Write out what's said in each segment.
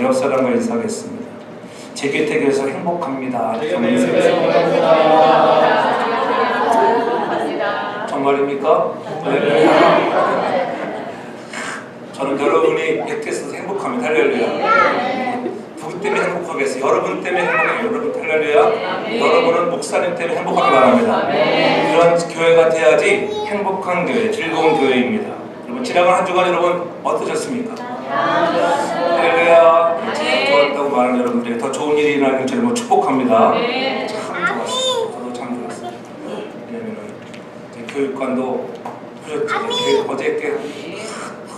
옆 사람과 인사하겠습니다. 제게택에서 행복합니다. 정말입니까? 네. 저는 여러분이 곁에서 행복합니다. 할렐루야. 누구 때문에 행복하겠어요? 여러분 때문에 행복해요. 여러분 할렐루야. 여러분은 목사님 때문에 행복하기 바랍니다. 이런 교회가 돼야지 행복한 교회, 즐거운 교회입니다. 여러분 지나간 한 주간 여러분 어떠셨습니까? 할렐루야. 참 좋았다고 말하는 여러분들에게 더 좋은 일이 일어나길 저는 축복합니다. 참 좋았어요. 저도 참 좋았어요. 왜냐면은 교육관도 보셨죠? 어저께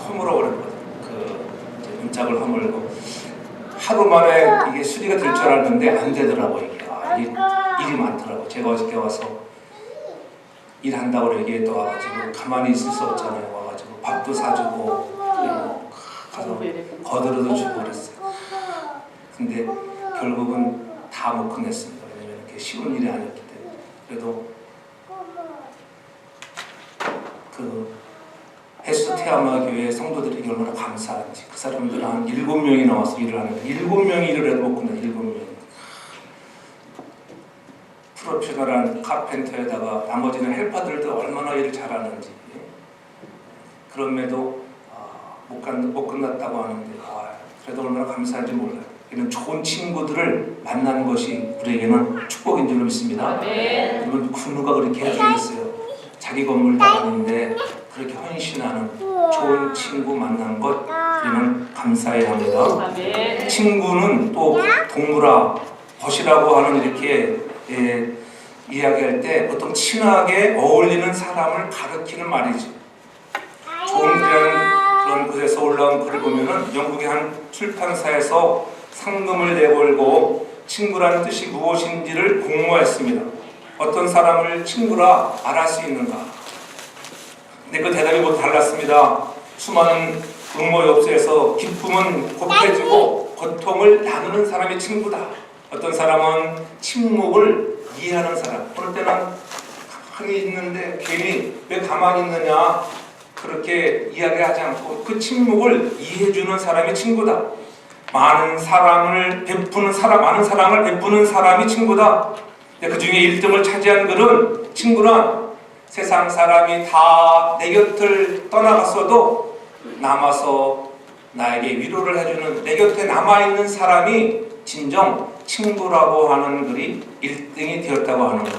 허물어버렸거든요. 문짝을 허물고 하루 만에 이게 수리가 될 줄 알았는데 안 되더라고요. 이게 일이 많더라고요. 제가 어저께 와서 일한다고 얘기했다 와가지고 가만히 있을 수 없잖아요. 와가지고 밥도 사주고 가서 거들어도 주고 그랬어요. 근데 결국은 다 못 끝냈습니다. 왜냐면 이렇게 쉬운 일이 아니었기 때문에. 그래도 해수 태아마 교회 성도들에게 얼마나 감사한지. 그 사람들은 한 7명이 나와서 일을 하는데 7명이 일을 해도 못 끝내. 7명이 프로페셔널한 카펜터에다가 나머지는 헬퍼들도 얼마나 일을 잘하는지. 그럼에도 못 끝났다고 하는데 그래도 얼마나 감사한지 몰라요. 이런 좋은 친구들을 만나는 것이 우리에게는 축복인 줄 믿습니다. 여러분 그 누가 그렇게 해주겠어요? 자기 건물 나가는데 그렇게 헌신하는 좋은 친구 만난 것 우리는 감사해야 합니다. 친구는 또 동물아 벗이라고 하는 이렇게 이야기할 때 보통 친하게 어울리는 사람을 가리키는 말이지. 좋은 그런 곳에서 올라온 글을 보면은 영국의 한 출판사에서 상금을 내걸고 친구라는 뜻이 무엇인지를 공모했습니다. 어떤 사람을 친구라 말할 수 있는가? 근데 그 대답이 모두 달랐습니다. 수많은 응모엽서에서 기쁨은 곱해지고 고통을 나누는 사람이 친구다. 어떤 사람은 침묵을 이해하는 사람. 어느 때는 가만히 있는데 괜히 왜 가만히 있느냐 그렇게 이야기하지 않고 그 침묵을 이해해주는 사람이 친구다. 많은 사랑을 베푸는 사람이 친구다. 그 중에 1등을 차지한 글은 친구란 세상 사람이 다 내 곁을 떠나갔어도 남아서 나에게 위로를 해주는 내 곁에 남아있는 사람이 진정 친구라고 하는 글이 1등이 되었다고 하는 거예요.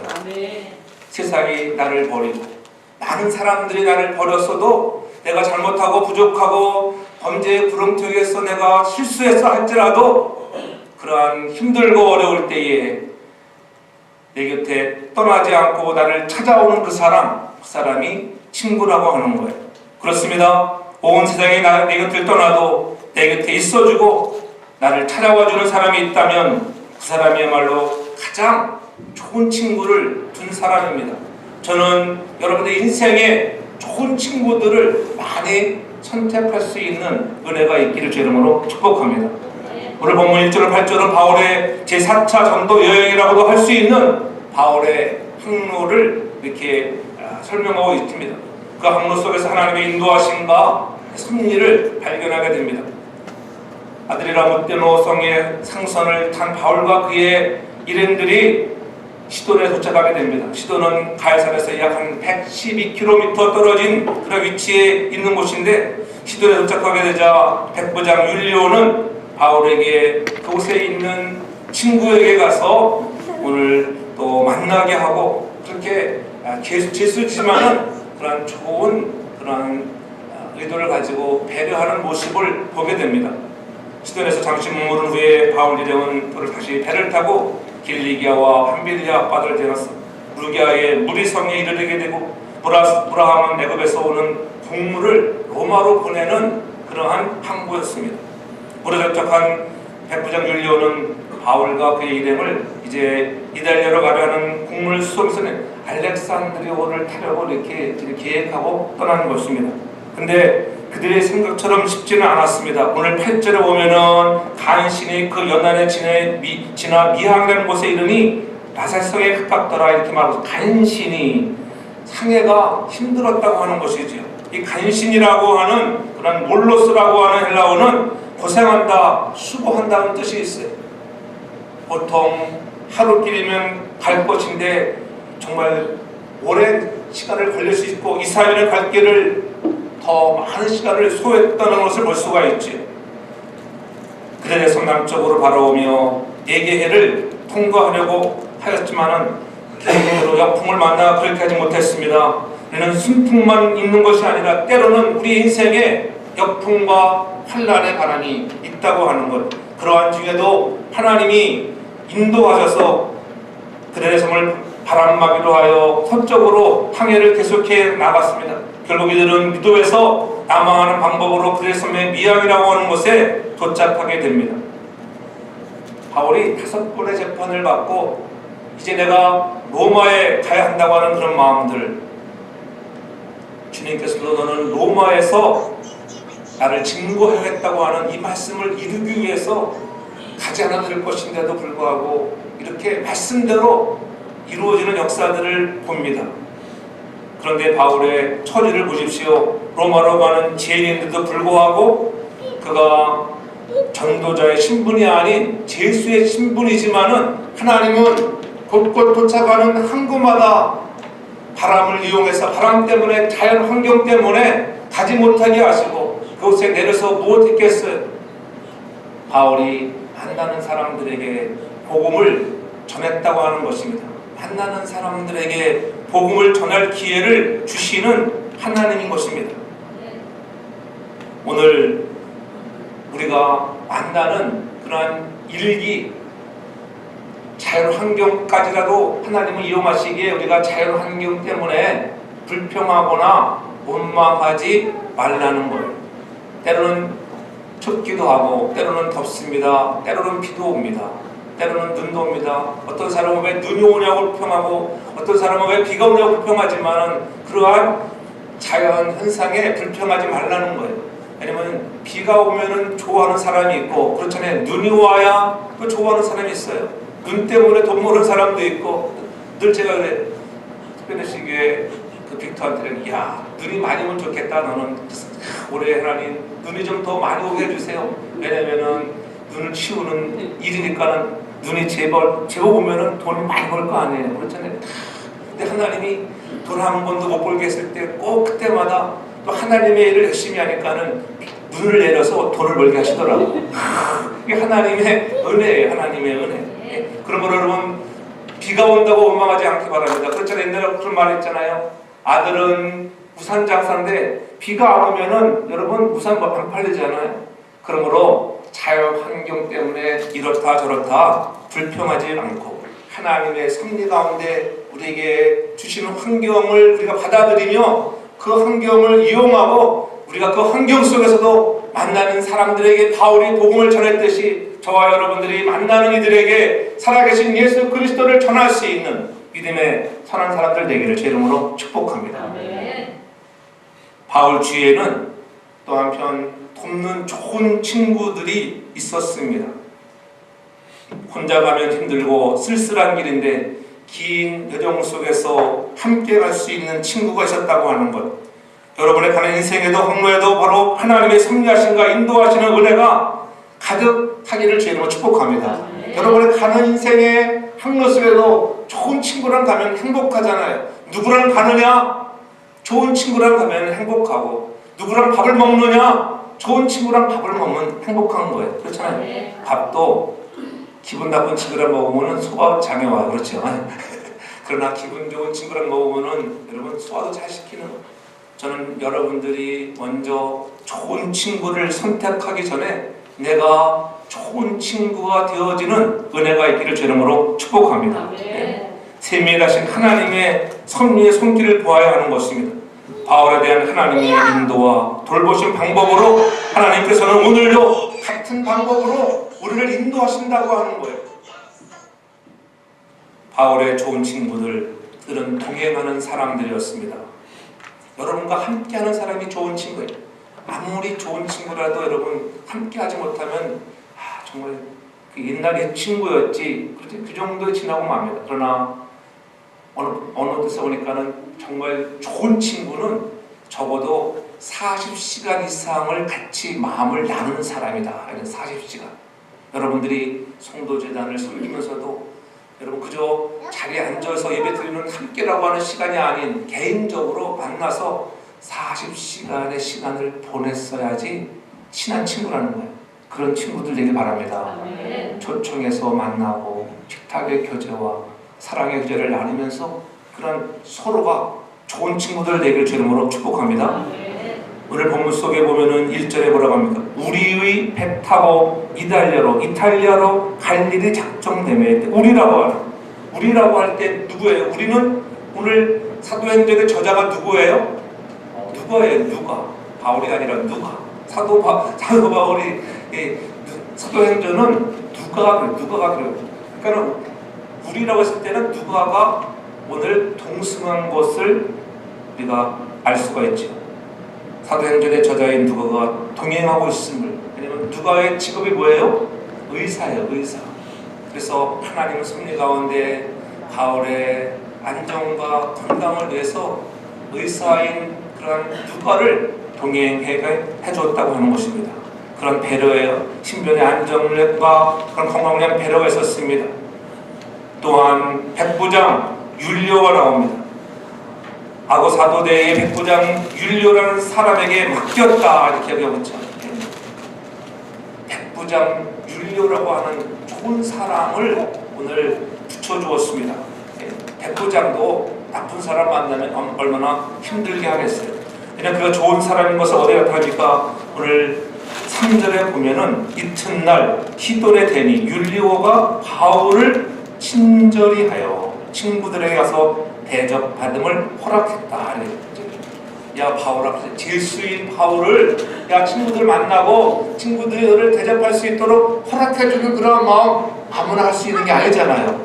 세상이 나를 버리고 많은 사람들이 나를 버렸어도 내가 잘못하고 부족하고 범죄의 구렁텅이에서 내가 실수했어 할지라도 그러한 힘들고 어려울 때에 내 곁에 떠나지 않고 나를 찾아오는 그 사람이 친구라고 하는 거예요. 그렇습니다. 온 세상이 내 곁을 떠나도 내 곁에 있어주고 나를 찾아와주는 사람이 있다면 그 사람이야말로 가장 좋은 친구를 둔 사람입니다. 저는 여러분의 인생에 좋은 친구들을 많이 선택할 수 있는 은혜가 있기를 주 이름으로 축복합니다. 오늘 본문 1절 8절은 바울의 제4차 전도 여행이라고도 할 수 있는 바울의 항로를 이렇게 설명하고 있습니다. 그 항로 속에서 하나님의 인도하심과 섭리를 발견하게 됩니다. 아드리라 무테노 성의 상선을 탄 바울과 그의 일행들이 시돈에 도착하게 됩니다. 시돈은 가이사랴에서 약 한 112km 떨어진 그런 위치에 있는 곳인데 시돈에 도착하게 되자 백부장 율리오는 바울에게 그곳에 있는 친구에게 가서 오늘 또 만나게 하고 그렇게 재수지만은 그런 좋은 그런 의도를 가지고 배려하는 모습을 보게 됩니다. 시돈에서 잠시 머무른 후에 바울 일행은 다시 배를 타고 길리기아와 함빌리아 앞바다를 지나서 루기아의 무리성에 이르게 되고 브라함은 애굽에서 오는 곡물을 로마로 보내는 그러한 항구였습니다. 무르적적한 백부장 율리오는 바울과 그의 일행을 이제 이달리아로 가려는 곡물 수송선에 알렉산드리아를 타려고 이렇게 계획하고 떠나는 것입니다. 근데 그들의 생각처럼 쉽지는 않았습니다. 오늘 8절에 보면은 간신히 그 연안에 지나 미항이라는 곳에 이르니 라살성에 가깝더라 이렇게 말하고 간신히 상해가 힘들었다고 하는 것이지요. 이 간신이라고 하는 그런 몰로스라고 하는 헬라어는 고생한다, 수고한다는 뜻이 있어요. 보통 하루길이면 갈 것인데 정말 오랜 시간을 걸릴 수 있고 2, 3일을 갈 길을 더 많은 시간을 소요했다는 것을 볼 수가 있지. 그래서 남쪽으로 바라오며 4개 해를 통과하려고 하였지만은 계획대로 역풍을 만나 그렇게 하지 못했습니다. 우리는 순풍만 있는 것이 아니라 때로는 우리 인생에 역풍과 환란의 바람이 있다고 하는 것. 그러한 중에도 하나님이 인도하셔서 그들의 삶을 바람막이로 하여 서쪽으로 항해를 계속해 나갔습니다. 결국 이들은 미도에서 남항하는 방법으로 그들의 삶의 미항이라고 하는 곳에 도착하게 됩니다. 바울이 5번의 재판을 받고 이제 내가 로마에 가야 한다고 하는 그런 마음들, 주님께서도 너는 로마에서 나를 증거하겠다고 하는 이 말씀을 이루기 위해서 가지 않아도 될 것인데도 불구하고 이렇게 말씀대로 이루어지는 역사들을 봅니다. 그런데 바울의 처지를 보십시오. 로마로 가는 죄인인데도 불구하고 그가 전도자의 신분이 아닌 제수의 신분이지만은 하나님은 곳곳 도착하는 항구마다 바람을 이용해서 바람 때문에 자연 환경 때문에 가지 못하게 하시고 그곳에 내려서 무엇했겠어요? 바울이 만나는 사람들에게 복음을 전했다고 하는 것입니다. 만나는 사람들에게 복음을 전할 기회를 주시는 하나님인 것입니다. 오늘 우리가 만나는 그러한 일기, 자연환경까지라도 하나님을 이용하시기에 우리가 자연환경 때문에 불평하거나 원망하지 말라는 거예요. 때로는 춥기도 하고 때로는 덥습니다. 때로는 비도 옵니다. 때로는 눈도 옵니다. 어떤 사람은 왜 눈이 오냐고 불평하고 어떤 사람은 왜 비가 오냐고 불평하지만 그러한 자연 현상에 불평하지 말라는 거예요. 왜냐면 비가 오면은 좋아하는 사람이 있고 그렇잖아요. 눈이 와야 또 좋아하는 사람이 있어요. 눈 때문에 돈 모르는 사람도 있고. 늘 제가 그래 특별히 그 빅터한테 야 눈이 많이 오면 좋겠다. 너는 올해 하나님 눈이 좀 더 많이 오게 해주세요. 왜냐면은 눈을 치우는 일이니까는 눈이 제법 오면은 돈을 많이 벌 거 아니에요. 그렇잖아요. 근데 하나님이 돈 한 번도 못 벌게 했을 때 꼭 그때마다 또 하나님의 일을 열심히 하니까는 눈을 내려서 돈을 벌게 하시더라고요. 이게 하나님의 은혜예요. 하나님의 은혜. 그러므로 여러분 비가 온다고 원망하지 않기 바랍니다. 그렇잖아요. 옛날에 그런 말 했잖아요. 아들은 우산 장사인데 비가 안 오면은 여러분 우산 안 팔리잖아요. 그러므로 자연 환경 때문에 이렇다 저렇다 불평하지 않고 하나님의 섭리 가운데 우리에게 주시는 환경을 우리가 받아들이며 그 환경을 이용하고 우리가 그 환경 속에서도 만나는 사람들에게 바울이 복음을 전했듯이 저와 여러분들이 만나는 이들에게 살아계신 예수 그리스도를 전할 수 있는 믿음의 선한 사람들 되기를 제 이름으로 축복합니다. 바울 주위에는 또 한편 돕는 좋은 친구들이 있었습니다. 혼자 가면 힘들고 쓸쓸한 길인데 긴 여정 속에서 함께 갈 수 있는 친구가 있었다고 하는 것. 여러분의 가는 인생에도 항로에도 바로 하나님의 섭리하심과 인도하시는 은혜가 가득하기를 주님으로 축복합니다. 여러분의 가는 인생의 항로 속에도 좋은 친구랑 가면 행복하잖아요. 누구랑 가느냐? 좋은 친구랑 가면 행복하고 누구랑 밥을 먹느냐? 좋은 친구랑 밥을 먹으면 행복한 거예요. 그렇잖아요. 밥도 기분 나쁜 친구랑 먹으면 소화 장애 와요. 그렇죠? 그러나 기분 좋은 친구랑 먹으면 여러분 소화도 잘 시키는 거예요. 저는 여러분들이 먼저 좋은 친구를 선택하기 전에 내가 좋은 친구가 되어지는 은혜가 있기를 주 이름으로 축복합니다. 세밀하신 하나님의 섭리의 손길을 보아야 하는 것입니다. 바울에 대한 하나님의 인도와 돌보신 방법으로 하나님께서는 오늘도 같은 방법으로 우리를 인도하신다고 하는 거예요. 바울의 좋은 친구들은 동행하는 사람들이었습니다. 여러분과 함께하는 사람이 좋은 친구예요. 아무리 좋은 친구라도 여러분 함께하지 못하면 정말 그 옛날에 친구였지 그 정도 지나고 맙니다. 그러나 어느 데서 보니까는 정말 좋은 친구는 적어도 40시간 이상을 같이 마음을 나누는 사람이다. 이런 40시간. 여러분들이 성도재단을 섬기면서도 여러분 그저 자리에 앉아서 예배드리는 함께라고 하는 시간이 아닌 개인적으로 만나서 40시간의 시간을 보냈어야지 친한 친구라는 거예요. 그런 친구들 되길 바랍니다. 초청해서 만나고 식탁의 교제와 사랑의 교제를 나누면서 그런 서로가 좋은 친구들 되길 주 이름으로 축복합니다. 오늘 본문 속에 보면은 1절에 뭐라고 합니까? 우리의 배 타고 이탈리아로 갈 일이 작정되매. 우리라고 할 때 누구예요? 우리는 오늘 사도행전의 저자가 누구예요? 누가? 바울이 아니라 누가? 사도 바울이 사도행전은 누가가 그래요. 그러니까 우리라고 했을 때는 누가가 오늘 동승한 것을 우리가 알 수가 있죠. 사도행전의 저자인 누가가 동행하고 있음을. 왜냐면 누가의 직업이 뭐예요? 의사예요, 의사. 그래서 하나님의 섭리 가운데 바울의 안정과 건강을 위해서 의사인 그런 누가를 동행해 줬다고 하는 것입니다. 그런 배려예요. 신변의 안정과 그런 건강을 위한 배려가 있었습니다. 또한 백부장 율리오가 나옵니다. 아고 사도대의 백부장 율리오라는 사람에게 맡겼다 이렇게 얘기하고 있죠. 백부장 율리오라고 하는 좋은 사람을 오늘 붙여주었습니다. 백부장도 나쁜 사람 만나면 얼마나 힘들게 하겠어요. 그냥 그가 좋은 사람인 것을 어디에 나타납니까? 오늘 3절에 보면은 이튿날 히돈의 대니 율리오가 바울을 친절히 하여 친구들에게 가서 대접받음을 허락했다. 야 바울아, 질수인 바울을 야 친구들 만나고 친구들이 너를 대접할 수 있도록 허락해주는 그런 마음 아무나 할 수 있는 게 아니잖아요.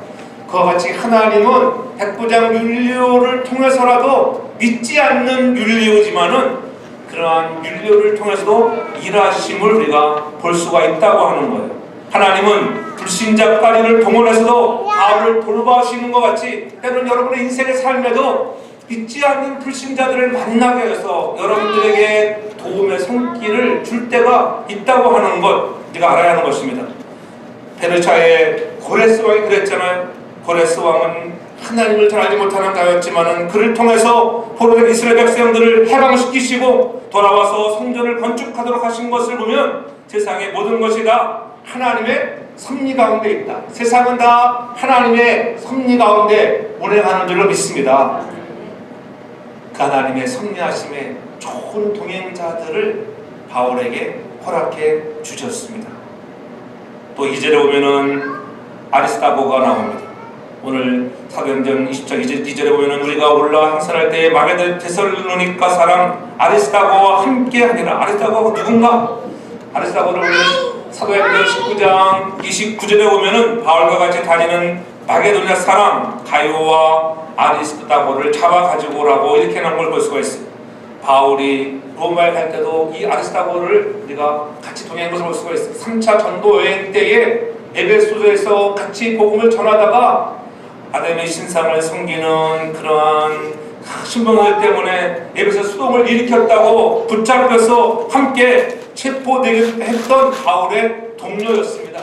그와 같이 하나님은 백부장 율리오를 통해서라도 믿지 않는 율리오지만은 그러한 율리오를 통해서도 일하심을 우리가 볼 수가 있다고 하는 거예요. 하나님은 불신자 까리를 동원해서도 바울을 돌봐주시는 것 같이 때로는 여러분의 인생의 삶에도 믿지 않는 불신자들을 만나게 해서 여러분들에게 도움의 손길을 줄 때가 있다고 하는 것 우리가 알아야 하는 것입니다. 페르시아의 고레스 왕이 그랬잖아요. 고레스 왕은 하나님을 잘 알지 못하는 자였지만은 그를 통해서 포로된 이스라엘 백성들을 해방시키시고 돌아와서 성전을 건축하도록 하신 것을 보면 세상의 모든 것이 다 하나님의 섭리 가운데 있다. 세상은 다 하나님의 섭리 가운데 운행하는 줄로 믿습니다. 그 하나님의 섭리하심에 좋은 동행자들을 바울에게 허락해 주셨습니다. 또 2절에 보면은 아리스타고가 나옵니다. 오늘 사도행전 20장 2절에 보면은 우리가 올라 행선할 때에 마게도 데살로니가 사람 아리스타고와 함께 하니라. 아리스타고가 누군가? 아리스타고를 우리 사도행전 19장 29절에 보면은 바울과 같이 다니는 마게도냐 사람 가요와 아리스타고를 잡아가지고 오라고 이렇게 나온 걸 볼 수가 있어요. 바울이 로마에 갈 때도 이 아리스타고를 우리가 같이 동행한 것을 볼 수가 있어요. 3차 전도 여행 때에 에베소서에서 같이 복음을 전하다가 아담의 신상을 섬기는 그러한 신봉들 때문에 에베소 수동을 일으켰다고 붙잡혀서 함께 체포되기도 했던 바울의 동료였습니다.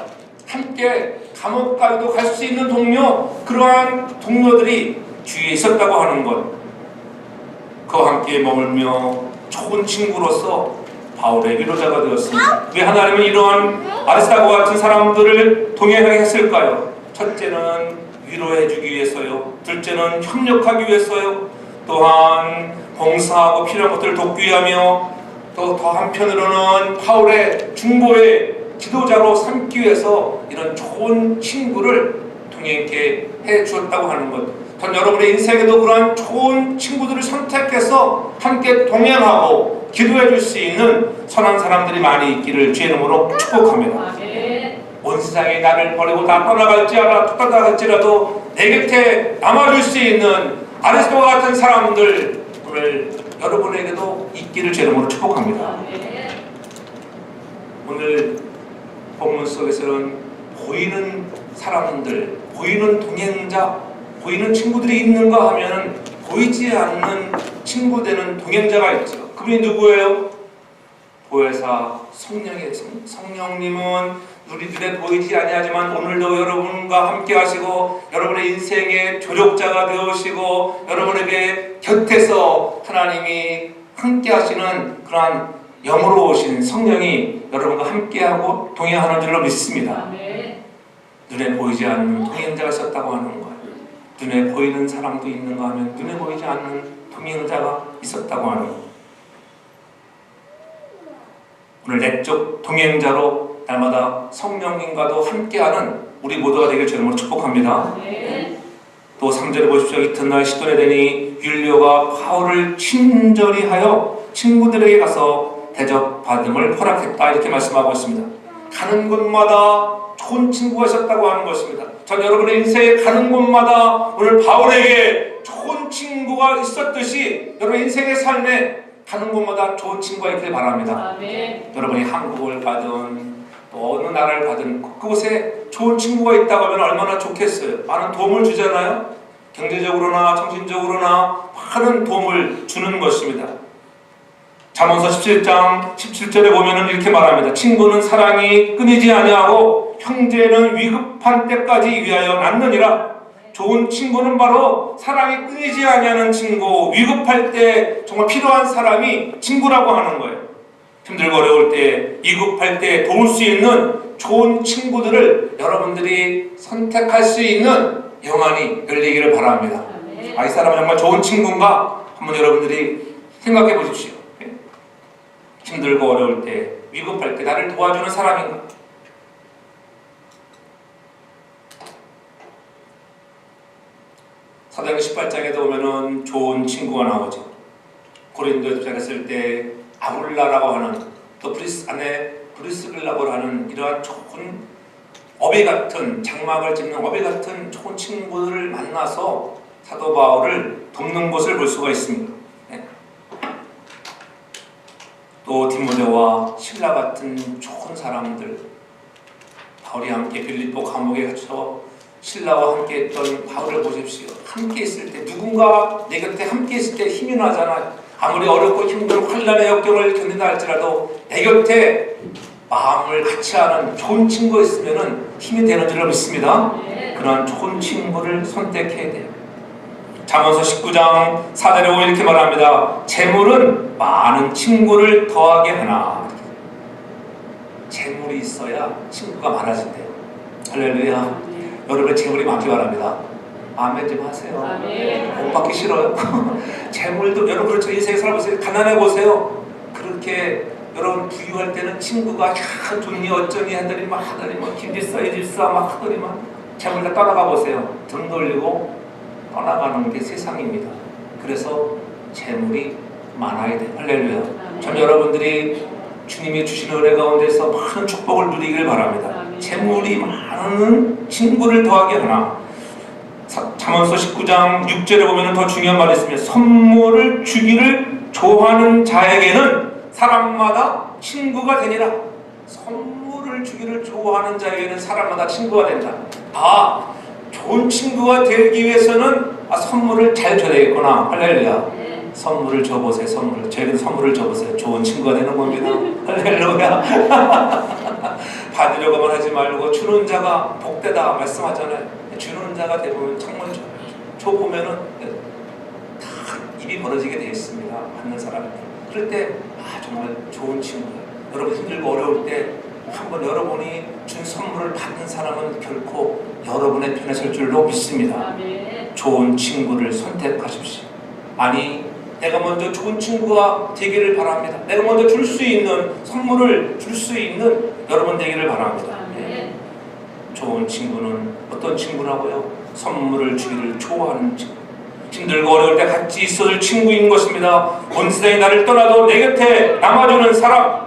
함께 감옥 가도 갈 수 있는 동료, 그러한 동료들이 주위에 있었다고 하는 것. 그와 함께 머물며 좋은 친구로서 바울의 위로자가 되었습니다. 왜 하나님은 이러한 아리스타고 같은 사람들을 동행하게 했을까요? 첫째는 위로해주기 위해서요. 둘째는 협력하기 위해서요. 또한 봉사하고 필요한 것들을 돕기 위하며 또 더 한편으로는 바울의 중보의 지도자로 삼기 위해서 이런 좋은 친구를 동행케 해주었다고 하는 것. 전 여러분의 인생에도 그러한 좋은 친구들을 선택해서 함께 동행하고 기도해 줄 수 있는 선한 사람들이 많이 있기를 주의 이름으로 축복합니다. 온 세상이 나를 버리고 다 떠나갈지라도 내 곁에 남아줄 수 있는 아리스토와 같은 사람들 오늘 여러분에게도 있기를 주의 이름으로 축복합니다. 오늘 본문 속에서는 보이는 사람들, 보이는 동행자, 보이는 친구들이 있는가 하면 보이지 않는 친구 되는 동행자가 있죠. 그분이 누구예요? 보혜사 성령이에요. 성령님은 우리 눈에 보이지 아니하지만 오늘도 여러분과 함께 하시고 여러분의 인생의 조력자가 되어오시고 여러분에게 곁에서 하나님이 함께 하시는 그러한 영으로 오신 성령이 여러분과 함께하고 동행하는 줄로 믿습니다. 눈에 보이지 않는 동행자가 있었다고 하는 거예요. 눈에 보이는 사람도 있는가 하면 눈에 보이지 않는 동행자가 있었다고 하는 거예요. 오늘 내적 동행자로 날마다 성령님과도 함께하는 우리 모두가 되길 주님으로 축복합니다. 또 3절에 보십시오. 이튿날 시돈에 되니 율리오가 바울을 친절히 하여 친구들에게 가서 대접받음을 허락했다 이렇게 말씀하고 있습니다. 가는 곳마다 좋은 친구가 있었다고 하는 것입니다. 전 여러분의 인생에 가는 곳마다 오늘 바울에게 좋은 친구가 있었듯이 여러분 인생의 삶에 가는 곳마다 좋은 친구가 있길 바랍니다. 아멘. 여러분이 한국을 가든 또 어느 나라를 가든 그곳에 좋은 친구가 있다고 하면 얼마나 좋겠어요. 많은 도움을 주잖아요. 경제적으로나 정신적으로나 많은 도움을 주는 것입니다. 잠언서 17장 17절에 보면은 이렇게 말합니다. 친구는 사랑이 끊이지 아니하고 형제는 위급한 때까지 위하여 낳느니라. 좋은 친구는 바로 사랑이 끊이지 아니하는 친구, 위급할 때 정말 필요한 사람이 친구라고 하는 거예요. 힘들고 어려울 때, 위급할 때 도울 수 있는 좋은 친구들을 여러분들이 선택할 수 있는 영안이 열리기를 바랍니다. 이 사람은 정말 좋은 친구인가? 한번 여러분들이 생각해 보십시오. 힘들고 어려울 때, 위급할 때 나를 도와주는 사람인가? 사도행전 18장에도 보면은 좋은 친구가 나오죠. 고린도에 도착했을 때 아굴라라고 하는 또 브리스글라고 하는 이러한 좋은 어배 같은 장막을 짚는 어배 같은 좋은 친구들을 만나서 사도 바울을 돕는 것을 볼 수가 있습니다. 네. 또 디모데와 실라 같은 좋은 사람들, 바울이 함께 빌립보 감옥에 갇혀 신라와 함께 했던 바울을 보십시오. 함께 있을 때 누군가 내 곁에 함께 있을 때 힘이 나잖아요. 아무리 어렵고 힘든 환난의 역경을 견딘다 할지라도 내 곁에 마음을 같이 하는 좋은 친구가 있으면 힘이 되는 줄로 믿습니다. 그러한 좋은 친구를 선택해야 돼요. 잠언서 19장 4절에 보면 이렇게 말합니다. 재물은 많은 친구를 더하게 하나. 재물이 있어야 친구가 많아진대요. 할렐루야. 여러분의 재물이 많기 바랍니다. 아멘 좀 하세요. 못 받기 싫어요? 재물도 여러분 그렇죠. 인생에 살아보세요. 가난해 보세요. 그렇게 여러분 부유할 때는 친구가 야 좋니 어쩌니 하더니 막 하더니 뭐 김질서 이질서 막 하더니만 재물 다 떠나가 보세요. 등 돌리고 떠나가는 게 세상입니다. 그래서 재물이 많아야 돼요. 할렐루야. 전 여러분들이 주님이 주시는 은혜 가운데서 많은 축복을 누리길 바랍니다. 재물이 많은 친구를 더하게 하나. 잠언서 19장 6절에 보면 더 중요한 말이 있습니다. 선물을 주기를 좋아하는 자에게는 사람마다 친구가 되니라. 선물을 주기를 좋아하는 자에게는 사람마다 친구가 된다. 좋은 친구가 되기 위해서는 선물을 잘 줘야 되겠구나. 할렐루야. 선물을 줘보세요. 저에게는 선물을 줘보세요. 좋은 친구가 되는 겁니다. 할렐루야. 받으려고만 하지 말고 주는 자가 복되다 말씀하잖아요. 주는 자가 되면 정말 줘보면은 다 입이 벌어지게 되어 있습니다. 받는 사람들. 그럴 때 정말 좋은 친구예요. 여러분 힘들고 어려울 때 한번 여러분이 준 선물을 받는 사람은 결코 여러분의 편에 설 줄로 믿습니다. 좋은 친구를 선택하십시오. 아니 내가 먼저 좋은 친구가 되기를 바랍니다. 내가 먼저 줄 수 있는 선물을 줄 수 있는 여러분 되기를 바랍니다. 좋은 친구는 어떤 친구라고요? 선물을 주기를 좋아하는 친구. 힘들고 어려울 때 같이 있어줄 친구인 것입니다. 온 세상이 나를 떠나도 내 곁에 남아주는 사람.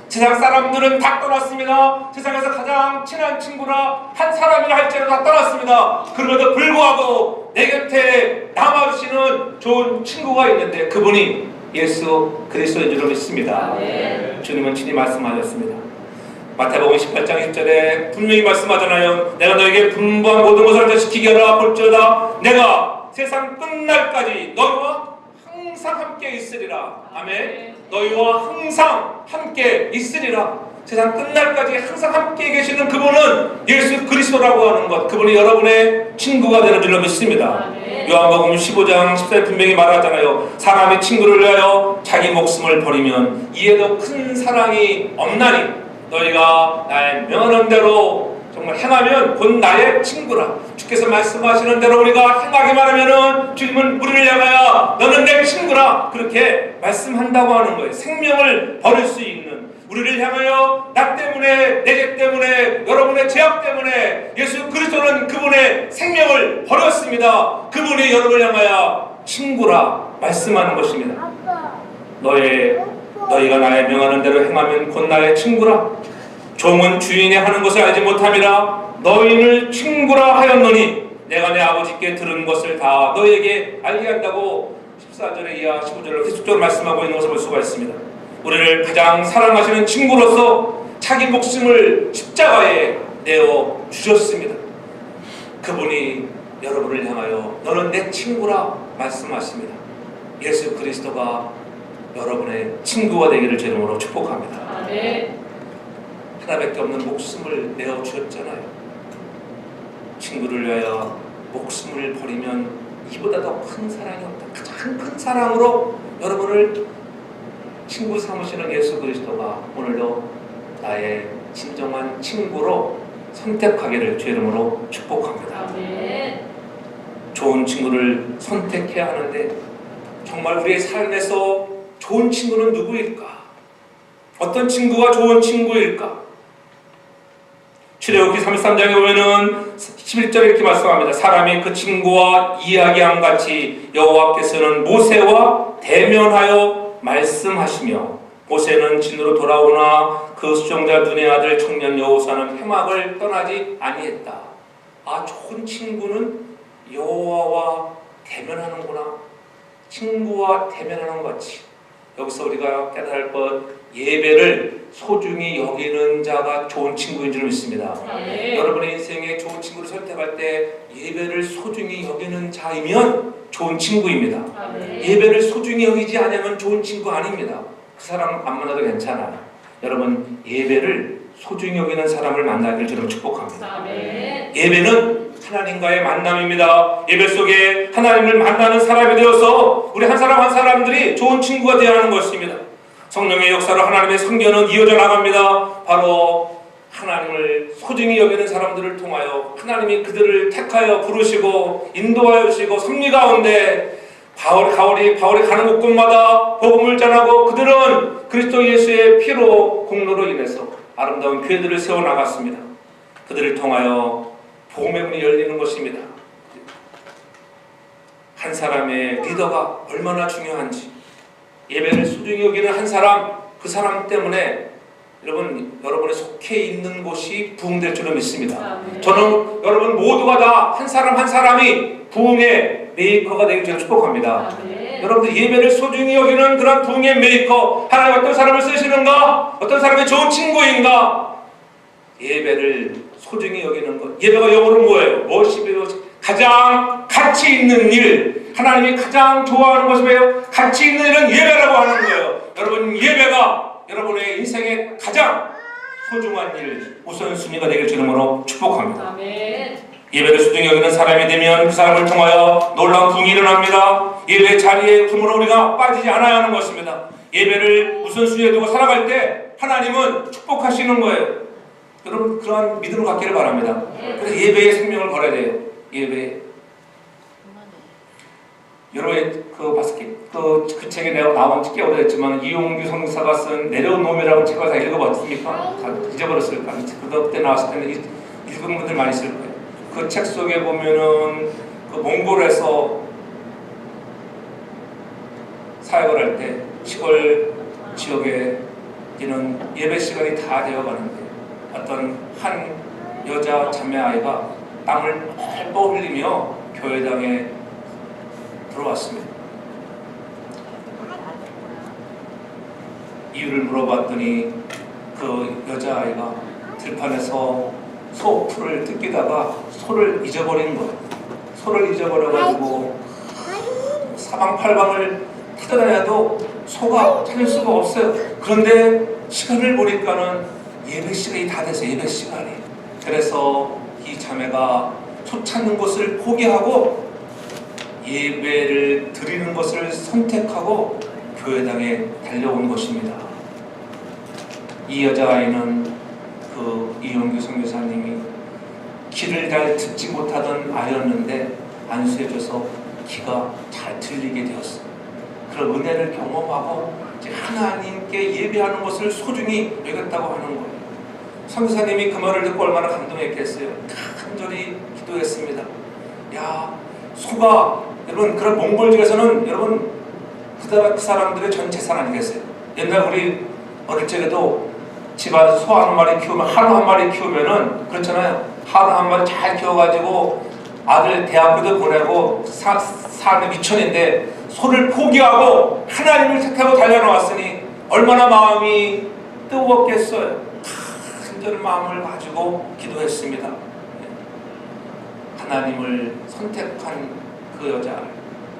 세상 사람들은 다 떠났습니다. 세상에서 가장 친한 친구나 한 사람이라 할지라도 다 떠났습니다. 그럼에도 불구하고 내 곁에 남아주시는 좋은 친구가 있는데 그분이 예수 그리스도인 줄로 믿습니다. 주님은 친히 말씀하셨습니다. 마태복음 18장 1절에 분명히 말씀하잖아요. 내가 너에게 분부한 모든 것을 다 지키게 하라. 볼지어다 내가 세상 끝날까지 너희와 항상 함께 있으리라. 아멘. 너희와 항상 함께 있으리라. 세상 끝날까지 항상 함께 계시는 그분은 예수 그리스도라고 하는 것, 그분이 여러분의 친구가 되는 줄로 믿습니다. 요한복음 15장 14절 분명히 말하잖아요. 사람이 친구를 위하여 자기 목숨을 버리면 이에도 큰 사랑이 없나니 너희가 나의 명하는 대로 정말 행하면 곧 나의 친구라. 주께서 말씀하시는 대로 우리가 행하기만 하면은 주님은 우리를 향하여 너는 내 친구라 그렇게 말씀한다고 하는 거예요. 생명을 버릴 수 있는, 우리를 향하여 나 때문에, 내 죄 때문에, 여러분의 죄악 때문에 예수 그리스도는 그분의 생명을 버렸습니다. 그분이 여러분을 향하여 친구라 말씀하는 것입니다. 너희가 나의 명하는 대로 행하면 곧 나의 친구라. 종은 주인이 하는 것을 알지 못함이라. 너희를 친구라 하였노니 내가 내 아버지께 들은 것을 다 너희에게 알게 한다고 14절에 이하 15절로 계속적으로 말씀하고 있는 것을 볼 수가 있습니다. 우리를 가장 사랑하시는 친구로서 자기 목숨을 십자가에 내어 주셨습니다. 그분이 여러분을 향하여 너는 내 친구라 말씀하십니다. 예수 그리스도가 여러분의 친구가 되기를 제 이름으로 축복합니다. 아멘. 하나밖에 없는 목숨을 내어 주셨잖아요. 친구를 위하여 목숨을 버리면 이보다 더 큰 사랑이 없다. 가장 큰 사랑으로 여러분을 친구 삼으시는 예수 그리스도가 오늘도 나의 진정한 친구로 선택하기를 주 이름으로 축복합니다. 아멘. 좋은 친구를 선택해야 하는데 정말 우리의 삶에서 좋은 친구는 누구일까? 어떤 친구가 좋은 친구일까? 출애굽기 33장에 보면은 11절에 이렇게 말씀합니다. 사람이 그 친구와 이야기함 같이 여호와께서는 모세와 대면하여 말씀하시며 모세는 진으로 돌아오나 그 수종자 눈의 아들 청년 여호사는 회막을 떠나지 아니했다. 아, 좋은 친구는 여호와와 대면하는구나. 친구와 대면하는 것 같이 여기서 우리가 깨달을 할 것, 예배를 소중히 여기는 자가 좋은 친구인 줄 믿습니다. 네. 여러분의 인생에 좋은 친구를 선택할 때 예배를 소중히 여기는 자이면 좋은 친구입니다. 네. 예배를 소중히 여기지 않으면 좋은 친구 아닙니다. 그 사람 안 만나도 괜찮아요. 여러분, 예배를 소중히 여기는 사람을 만나기를 저는 축복합니다. 네. 예배는 하나님과의 만남입니다. 예배 속에 하나님을 만나는 사람이 되어서 우리 한 사람 한 사람들이 좋은 친구가 되어야 하는 것입니다. 성령의 역사로 하나님의 선교는 이어져 나갑니다. 바로 하나님을 소중히 여기는 사람들을 통하여 하나님이 그들을 택하여 부르시고 인도하여 주시고 섭리 가운데 바울이 가는 곳곳마다 복음을 전하고 그들은 그리스도 예수의 피로 공로로 인해서 아름다운 교회들을 세워나갔습니다. 그들을 통하여 복음의 문이 열리는 것입니다. 한 사람의 리더가 얼마나 중요한지, 예배를 소중히 여기는 한 사람, 그 사람 때문에 여러분이 속해 있는 곳이 부흥될 줄로 믿습니다. 저는 여러분 모두가 다 한 사람 한 사람이 부흥의 메이커가 되길 저는 축복합니다. 여러분들 예배를 소중히 여기는 그런 부흥의 메이커, 하나님 어떤 사람을 쓰시는가? 어떤 사람이 좋은 친구인가? 예배를 소중히 여기는 것. 예배가 영어로 뭐예요? 무엇이에요? 가장 가치 있는 일, 하나님이 가장 좋아하는 것이 뭐예요? 가치 있는 일은 예배라고 하는 거예요. 여러분, 예배가 여러분의 인생의 가장 소중한 일, 우선순위가 되길 주님으로 축복합니다. 아멘. 예배를 소중히 여기는 사람이 되면 그 사람을 통하여 놀라운 부흥이 일어납니다. 예배 자리에 그러므로 우리가 빠지지 않아야 하는 것입니다. 예배를 우선순위에 두고 살아갈 때 하나님은 축복하시는 거예요. 여러분, 그러한 믿음을 갖기를 바랍니다. 그래서 예배에 생명을 걸어야 돼요. 예배. 여러분 그 책에 내가 나온 지 꽤 오래됐지만 이용규 성사가 쓴 내려온 놈이라는 책을 다 읽어봤습니까? 잊어버렸을까? 그때 나왔을 때는 읽은 분들 많이 있을 거예요. 그 책 속에 보면은 그 몽골에서 사역을 할 때 시골 지역에 이는 예배 시간이 다 되어가는데 어떤 한 여자 자매 아이가 땀을 뻘뻘 흘리며 교회당에 들어왔습니다. 이유를 물어봤더니 그 여자아이가 들판에서 소 풀을 뜯기다가 소를 잊어버린 거예요. 소를 잊어버려가지고 사방팔방을 찾아다녀도 소가 찾을 수가 없어요. 그런데 시간을 보니까는 예배 시간이 다 돼서 예배 시간이. 그래서 이 자매가 소 찾는 것을 포기하고 예배를 드리는 것을 선택하고 교회당에 달려온 것입니다. 이 여자아이는 그 이용규 선교사님이 귀를 잘 듣지 못하던 아이였는데 안수해줘서 귀가 잘 들리게 되었어요. 그런 은혜를 경험하고 이제 하나님께 예배하는 것을 소중히 여겼다고 하는 거예요. 선교사님이 그 말을 듣고 얼마나 감동했겠어요. 간절히 기도했습니다. 야, 소가 여러분 그런 몽골족에서는 여러분 그 사람들의 전 재산 아니겠어요? 옛날 우리 어릴 적에도 집안에서 소 한 마리 키우면 한우 한 마리 키우면은 그렇잖아요. 한우 한 마리 잘 키워가지고 아들 대학교도 보내고 삶의 미천인데 소를 포기하고 하나님을 택하고 달려나왔으니 얼마나 마음이 뜨거웠겠어요. 간절한 마음을 가지고 기도했습니다. 하나님을 선택한 그 여자,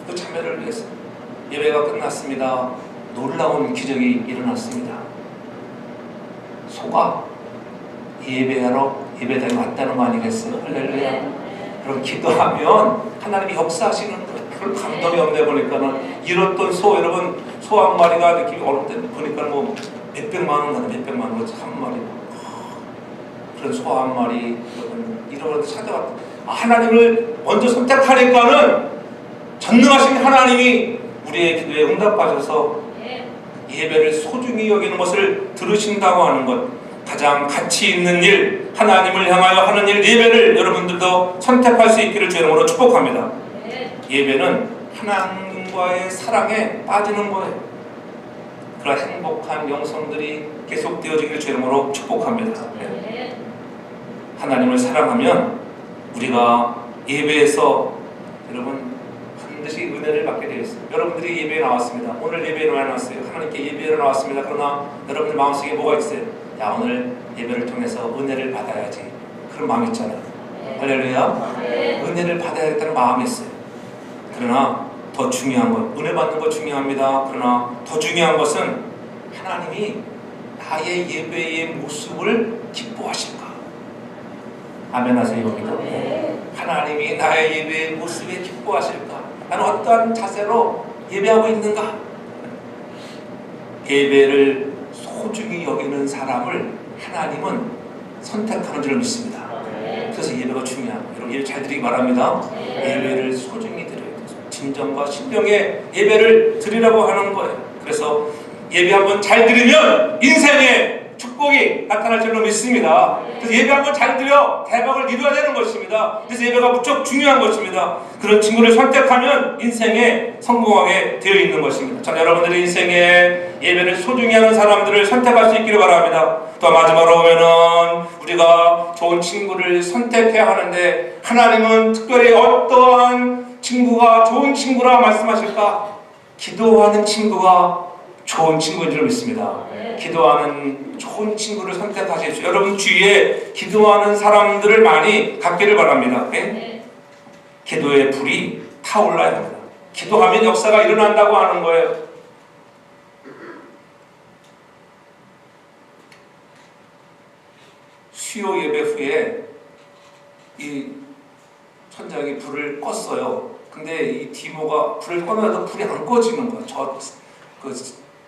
그 자매를 위해서 예배가 끝났습니다. 놀라운 기적이 일어났습니다. 소가 예배하러 예배당에 왔다는 거 아니겠어요? 할렐루야. 그럼 기도하면 하나님이 역사하시는 거예요. 그 감동이 없네 보니까는 잃었던 소, 여러분 소 한 마리가 느낌이 어느 때 보니까 뭐 몇백만 원 가네. 몇백만 원 한 마리. 그런 소 한 마리 여러분 잃어버려서 찾아왔다. 하나님을 먼저 선택하니까는 전능하신 하나님이 우리의 기도에 응답하셔서 예배를 소중히 여기는 것을 들으신다고 하는 것, 가장 가치 있는 일, 하나님을 향하여 하는 일, 예배를 여러분들도 선택할 수 있기를 주의 이름으로 축복합니다. 예배는 하나님과의 사랑에 빠지는 거예요. 그런 행복한 영성들이 계속되어지기를 주의 이름으로 축복합니다. 하나님을 사랑하면 우리가 예배에서 여러분 반드시 은혜를 받게 되어 있습니다. 여러분들이 예배에 나왔습니다. 오늘 예배에 나왔어요. 하나님께 예배에 나왔습니다. 그러나 여러분들 마음속에 뭐가 있어요? 야, 오늘 예배를 통해서 은혜를 받아야지. 그런 마음이 있잖아요. 할렐루야. 은혜를 받아야겠다는 마음이 있어요. 그러나 더 중요한 것, 은혜 받는 것 중요합니다. 그러나 더 중요한 것은 하나님이 나의 예배의 모습을 기뻐하실까? 아멘 하세요. 하나님이 나의 예배의 모습에 기뻐하실까? 나는 어떠한 자세로 예배하고 있는가? 예배를 소중히 여기는 사람을 하나님은 선택하는 줄 믿습니다. 그래서 예배가 중요합니다. 여러분 예배 잘 드리기 바랍니다. 예배를 소중히 드려야 돼요. 진정과 신령의 예배를 드리라고 하는 거예요. 그래서 예배 한번 잘 드리면 인생의 축복이 나타날 줄로 믿습니다. 그래서 예배 한번 잘 드려 대박을 이루어야 되는 것입니다. 그래서 예배가 무척 중요한 것입니다. 그런 친구를 선택하면 인생에 성공하게 되어 있는 것입니다. 저는 여러분들의 인생에 예배를 소중히 하는 사람들을 선택할 수 있기를 바랍니다. 또 마지막으로 보면은 우리가 좋은 친구를 선택해야 하는데 하나님은 특별히 어떠한 친구가 좋은 친구라 말씀하실까? 기도하는 친구가 좋은 친구인 줄 믿습니다. 기도하는 좋은 친구를 선택하십시오. 여러분 주위에 기도하는 사람들을 많이 갖기를 바랍니다. 기도의 불이 타올라야 합니다. 기도하면 역사가 일어난다고 하는 거예요. 수요 예배 후에 이 천장에 불을 껐어요. 근데 이 디모가 불을 꺼내도 불이 안 꺼지는 거예요.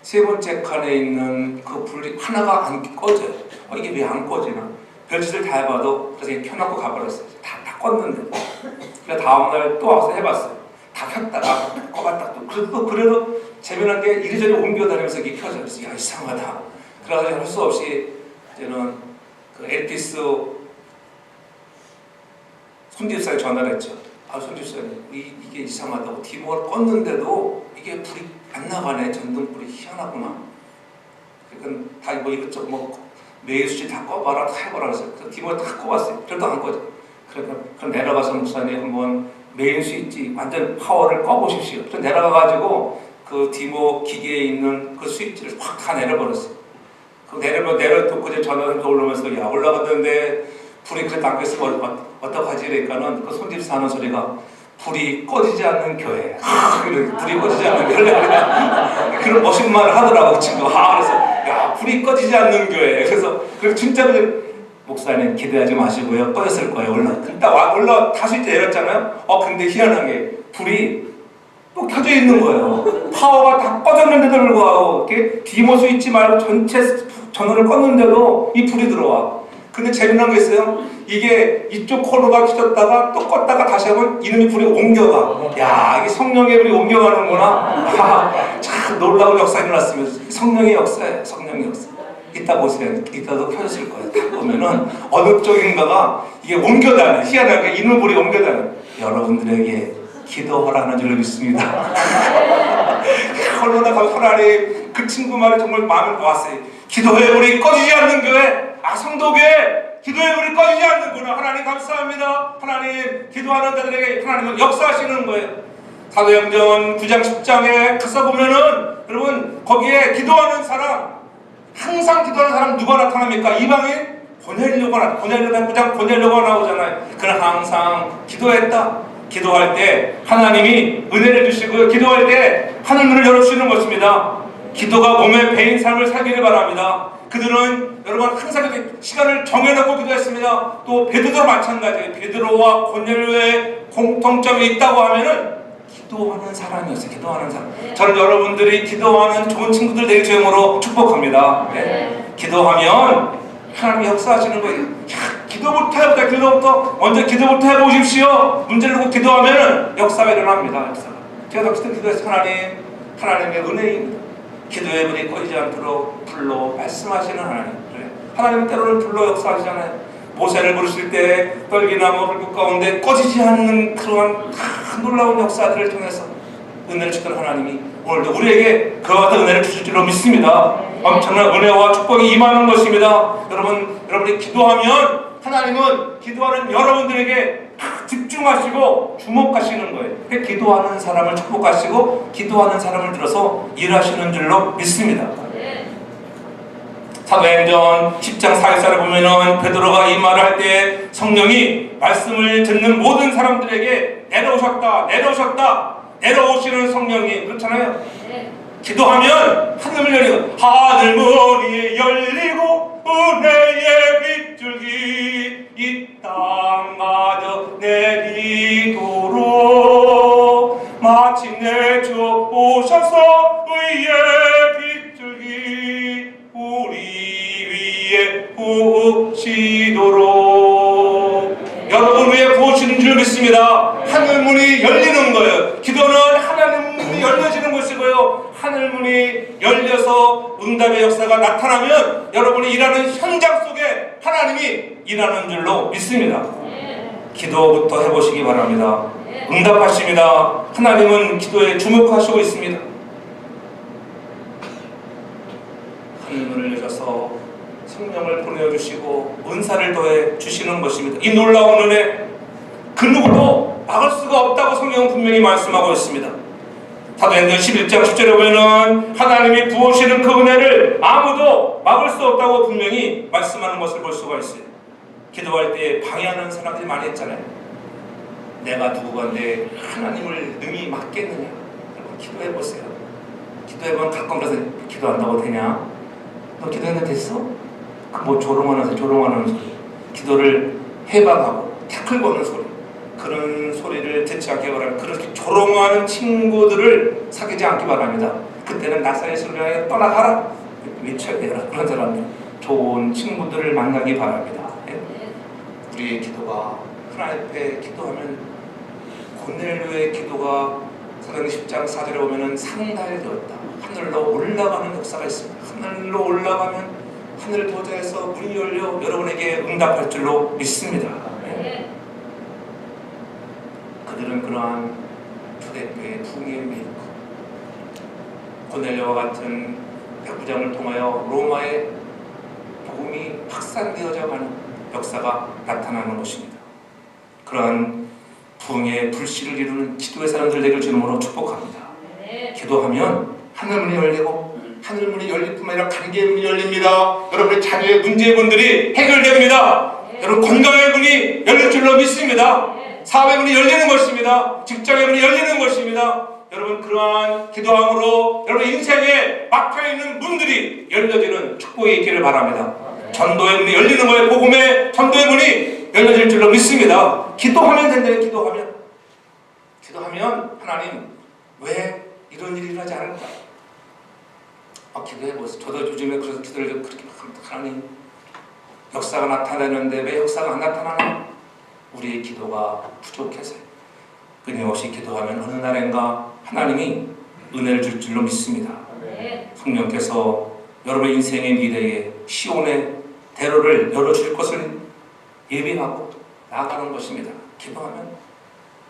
세 번째 칸에 있는 그 불이 하나가 안 꺼져요. 이게 왜 안 꺼지나? 별짓을 다 해봐도 그래서 켜놓고 가버렸어요. 다 껐는데. 그래서 다음날 또 와서 해봤어요. 다 켰다가 꺼봤다 또. 그래도 재미난 게 이리저리 옮겨다니면서 이게 켜져요. 그래서 야, 이상하다. 그래가지고 할 수 없이 저는 그 엘피스 손집사에 전화를 했죠. 손집사님 이게 이상하다고 디모를 껐는데도 이게 불이 안 나가네. 전등불이 희한하구나. 그러니까 다 뭐 이것저것 뭐 매수지 다 꺼봐라, 다 해봐라 그랬어요. 그래서 디모를 다 꺼봤어요. 그래도 안 꺼져. 그러니까 그럼 내려가서 목사님 한번 메인 스위치 완전 파워를 꺼보십시오. 그래서 내려가가지고 그 디모 기계에 있는 그 스위치를 확 다 내려버렸어요. 그 내려놓고 이제 전화를 올라오면서 야, 올라갔는데 불이 그래도 안 껐으면 어떡하지? 그러니까는 그 손집사 하는 소리가 불이 꺼지지 않는 교회. 불이 꺼지지 않는 교회. 그런 멋진 말을 하더라고, 그 친구가. 그래서, 야, 불이 꺼지지 않는 교회. 그래서, 진짜로, 목사님 기대하지 마시고요. 꺼졌을 거예요. 올라 다시 내렸잖아요. 근데 희한한 게, 불이 또 켜져 있는 거예요. 파워가 다 꺼졌는데도 불구하고, 이렇게 디모 스위치 말고 전체 전원을 껐는데도 이 불이 들어와. 근데 재미난 게 있어요. 이게 이쪽 코너가 켜졌다가 또 껐다가 다시 하면 이놈이 불이 옮겨가. 야, 이게 성령의 불이 옮겨가는구나. 참 놀라운 역사가 일어났습니다. 성령의 역사예요. 성령의 역사. 이따 보세요. 이따도 켜졌을 거예요. 딱 보면은 어느 쪽인가가 이게 옮겨다녀. 희한하게 이놈 불이 옮겨다녀. 여러분들에게 기도하라는 줄로 믿습니다. 그러다가 하나님 그 친구 말에 정말 마음이 놓았어요. 기도의 불이 꺼지지 않는 교회. 성도교회 기도의 불이 꺼지지 않는구나. 하나님 감사합니다. 하나님 기도하는 자들에게 하나님은 역사하시는 거예요. 사도행전 9장 10장에 가서 보면은 여러분 거기에 기도하는 사람, 항상 기도하는 사람 누가 나타납니까? 이방인 고넬료가 9장 고넬료가 나오잖아요. 그는 항상 기도했다. 기도할 때 하나님이 은혜를 주시고 기도할 때 하늘문을 열어주시는 것입니다. 기도가 몸의 배인 삶을 살기를 바랍니다. 그들은 여러분 항상 시간을 정해놓고 기도했습니다. 또 베드로도 마찬가지예요. 베드로와 고넬료의 공통점이 있다고 하면은 기도하는 사람이었어요. 기도하는 사람. 저는 여러분들이 기도하는 좋은 친구들 되길 주님으로 축복합니다. 네. 기도하면 하나님이 역사하시는 거예요. 기도부터 해보자. 먼저 기도부터 해보십시오. 문제를 놓고 기도하면 역사가 일어납니다. 역사가. 제가 기도해서 하나님의 은혜입니다. 기도의 불이 꺼지지 않도록 불로 말씀하시는 하나님. 하나님은 때로는 불로 역사하시잖아요. 모세를 부르실 때 떨기나무 불꽃 가운데 꺼지지 않는 그러한 놀라운 역사들을 통해서 은혜를 주던 하나님이 오늘도 우리에게 그와 같은 은혜를 주실 줄로 믿습니다. 엄청난 은혜와 축복이 임하는 것입니다. 여러분이 기도하면 하나님은 기도하는 여러분들에게 집중하시고 주목하시는 거예요. 기도하는 사람을 축복하시고 기도하는 사람을 들어서 일하시는 줄로 믿습니다. 사도행전 10장 4절에 보면은 베드로가 이 말을 할 때 성령이 말씀을 듣는 모든 사람들에게 내려오시는 성령이 그렇잖아요. 기도하면 하늘문이 열리고 하늘문이 열리고 은혜의 빗줄기 이 땅 가득 내리도록 마침내 주 오셔서 의의 빗줄기 우리 위에 부으시도록. 여러분 위에 부으시는 줄 믿습니다. 하늘문이 열리는 거예요. 기도는 하늘문이 열려지는 것이고요. 하늘문이 열려서 응답의 역사가 나타나면 여러분이 일하는 현장 속에 하나님이 일하는 줄로 믿습니다. 기도부터 해보시기 바랍니다. 응답하십니다. 하나님은 기도에 주목하시고 있습니다. 하늘문을 열어서 성령을 보내주시고 은사를 더해 주시는 것입니다. 이 놀라운 은혜 그 누구도 막을 수가 없다고 성경은 분명히 말씀하고 있습니다. 사도행전 11장 10절에 보면 하나님이 부으시는 그 은혜를 아무도 막을 수 없다고 분명히 말씀하는 것을 볼 수가 있어요. 기도할 때 방해하는 사람들이 많이 했잖아요. 내가 누구건데 하나님을 능히 막겠느냐. 여러분 기도해보세요. 기도해보면 가끔 가서 기도한다고 되냐? 너 기도했는데 됐어? 뭐 조롱하는 소리, 기도를 해박하고 태클 거는 소리, 그런 소리를 듣지 않게 바랍니다. 그렇게 조롱하는 친구들을 사귀지 않기 바랍니다. 그때는 나사의 소리에 떠나가라 외쳐야 돼요. 그런 사람들, 좋은 친구들을 만나기 바랍니다. 우리의 기도가 하나님 앞에 기도하면 고넬료의 기도가 사도행전 10장 4절에 보면은 상달되었다. 하늘로 올라가는 역사가 있습니다. 하늘로 올라가면 하늘 도저에서 문이 열려 여러분에게 응답할 줄로 믿습니다. 네. 그들은 그러한 초대교회의 부흥의 메이커 고넬료와 같은 백부장을 통하여 로마의 복음이 확산되어져 가는 역사가 나타나는 것입니다. 그러한 부흥의 불씨를 이루는 기도의 사람들 되길 주님으로 축복합니다. 기도하면 하늘문이 열리고 하늘문이 열릴 뿐만 아니라 관계의 문이 열립니다. 여러분의 자녀의 문제의 문들이 해결됩니다. 여러분 건강의 문이 열릴 줄로 믿습니다. 사업의 문이 열리는 것입니다. 직장의 문이 열리는 것입니다. 여러분 그러한 기도함으로 여러분 인생에 막혀있는 문들이 열려지는 축복이 있기를 바랍니다. 전도의 문이 열리는 거예요. 복음의 전도의 문이 열려질 줄로 믿습니다. 기도하면 된다요. 기도하면 하나님 왜 이런 일이 일어나지 않을까? 기도해보세요. 저도 요즘에 그래서 기도를 그렇게 막 합니다. 하나님 역사가 나타나는데 왜 역사가 안 나타나나? 우리의 기도가 부족해서요. 끊임없이 기도하면 어느 날인가 하나님이 은혜를 줄 줄로 믿습니다. 성령께서 여러분의 인생의 미래에 시온의 대로를 열어줄 것을 예비하고 나아가는 것입니다. 기도하면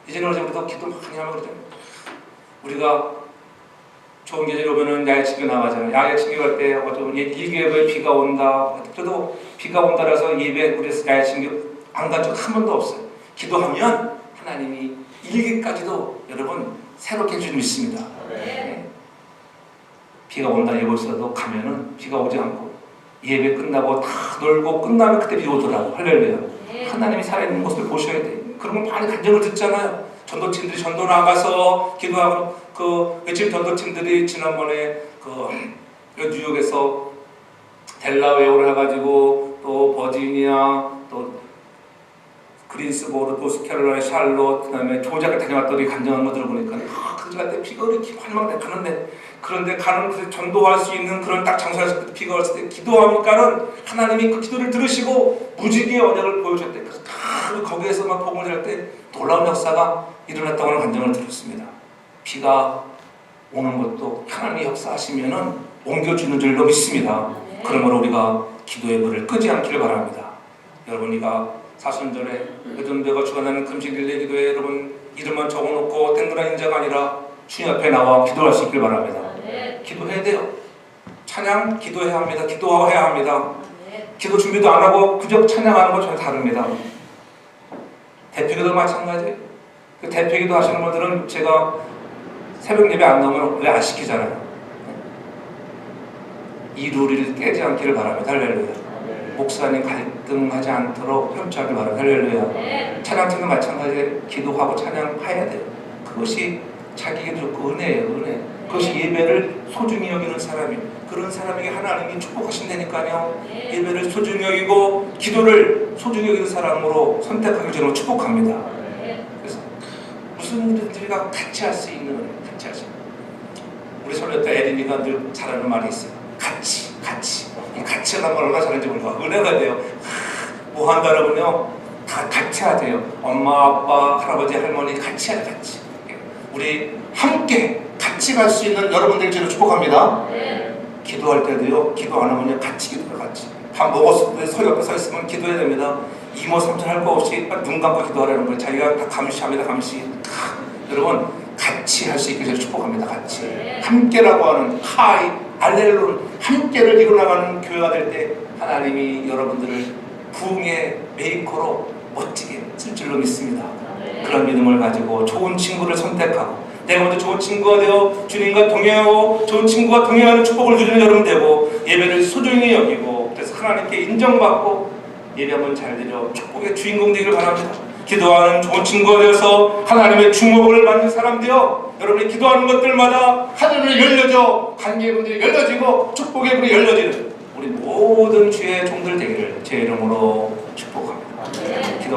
이제는 우리도 기도 많이 하면 그러잖아요. 우리가 좋은 계절이 오면은 야외친교 나가잖아요. 야외친교 갈 때 어떤 일개월에 비가 온다. 그래도 비가 온다라서 예배 우리 야외친교 안 간 적 한 번도 없어요. 기도하면 하나님이 일기까지도 여러분 새롭게 해줄 줄 믿습니다. 네. 비가 온다 예보 있어도 가면은 비가 오지 않고 예배 끝나고 다 놀고 끝나면 그때 비 오더라고. 할렐루야. 하나님이 살아있는 모습을 보셔야 돼요. 그런 거 많이 간증을 듣잖아요. 전도팀들이 전도 나가서 기도하고 그 외침 전도팀들이 지난번에 그 뉴욕에서 델라웨어를 해가지고 또 버지니아 또 그린스보로 노스캐롤라이나 샬롯 그다음에 조지아를 다녀왔더니 간증한 거 들어보니까 그들 갈 때 비가 이렇게 많이 가는데 그런데 가는 그 전도할 수 있는 그런 딱 장소에서 비가 왔을 때 기도하니까는 하나님이 그 기도를 들으시고 무지개의 언약을 보여줬대. 그래서 거기에서 막 복음을 할 때 놀라운 역사가 일어났다고 하는 간증을 들었습니다. 비가 오는 것도 하나님이 역사하시면은 옮겨주는 줄로 믿습니다. 그러므로 우리가 기도의 불을 끄지 않기를 바랍니다. 여러분이가 사순절에 여전대가 주관하는 금식일내 기도에 여러분 이름만 적어놓고 땡그란 인자가 아니라 주님 앞에 나와 기도할 수 있길 바랍니다. 기도해야 돼요. 찬양 기도해야 합니다. 기도해야 합니다. 기도 준비도 안 하고 그저 찬양하는 거 전혀 다릅니다. 대표기도 마찬가지예요. 그 대표기도 하시는 분들은 제가 새벽 예배 안 나오면 왜 안 시키잖아요. 이 룰을 깨지 않기를 바랍니다. 할렐루야. 목사님 갈등하지 않도록 협조하길 바랍니다. 할렐루야. 찬양팀도 마찬가지에 기도하고 찬양해야 돼요. 그것이 자기에게 좋고 은혜예요. 은혜. 그것이 예배를 소중히 여기는 사람이에요. 그런 사람에게 하나님이 축복하신다니까요. 예배를 소중히 여기고 기도를 소중히 여기는 사람으로 선택하길 저는 축복합니다. 그래서 무슨 일들과 같이 할 수 있는 은혜, 같이 할 수 있는 우리 설교때 에린이가 늘 잘하는 말이 있어요. 같이 이 같이가 얼마나 잘하는지 몰라. 은혜가 돼요. 뭐 한다라면요 다 같이 하세요. 엄마, 아빠, 할아버지, 할머니 같이 해요. 같이. 우리 함께 같이 갈 수 있는 여러분들 저는 축복합니다. 기도할 때도요 기도 안 하면요 같이 기도해요. 같이 밥 먹었을 때 서 옆에 서 있으면 기도해야 됩니다. 이모 삼촌 할 거 없이 눈 감고 기도하라는 거예요. 자기가 다 감시합니다. 감시. 여러분 같이 할 수 있게 저는 축복합니다. 같이 함께라고 하는 하이 알렐론 함께를 이루어나가는 교회가 될 때 하나님이 여러분들을 부흥의 메이커로 멋지게 쓸 줄로 믿습니다. 그런 믿음을 가지고 좋은 친구를 선택하고 내가 먼저 좋은 친구가 되어 주님과 동행하고 좋은 친구가 동행하는 축복을 누리는 여러분 되고 예배를 소중히 여기고 그래서 하나님께 인정받고 예배 한번 잘 드려 축복의 주인공 되기를 바랍니다. 기도하는 좋은 친구가 되어서 하나님의 주목을 받는 사람 되어 여러분이 기도하는 것들마다 하늘을 열려져 관계의 문들이 열려지고 축복의 문이 열려지는 우리 모든 주의 종들 되기를 제 이름으로 축복합니다. 기도합니다.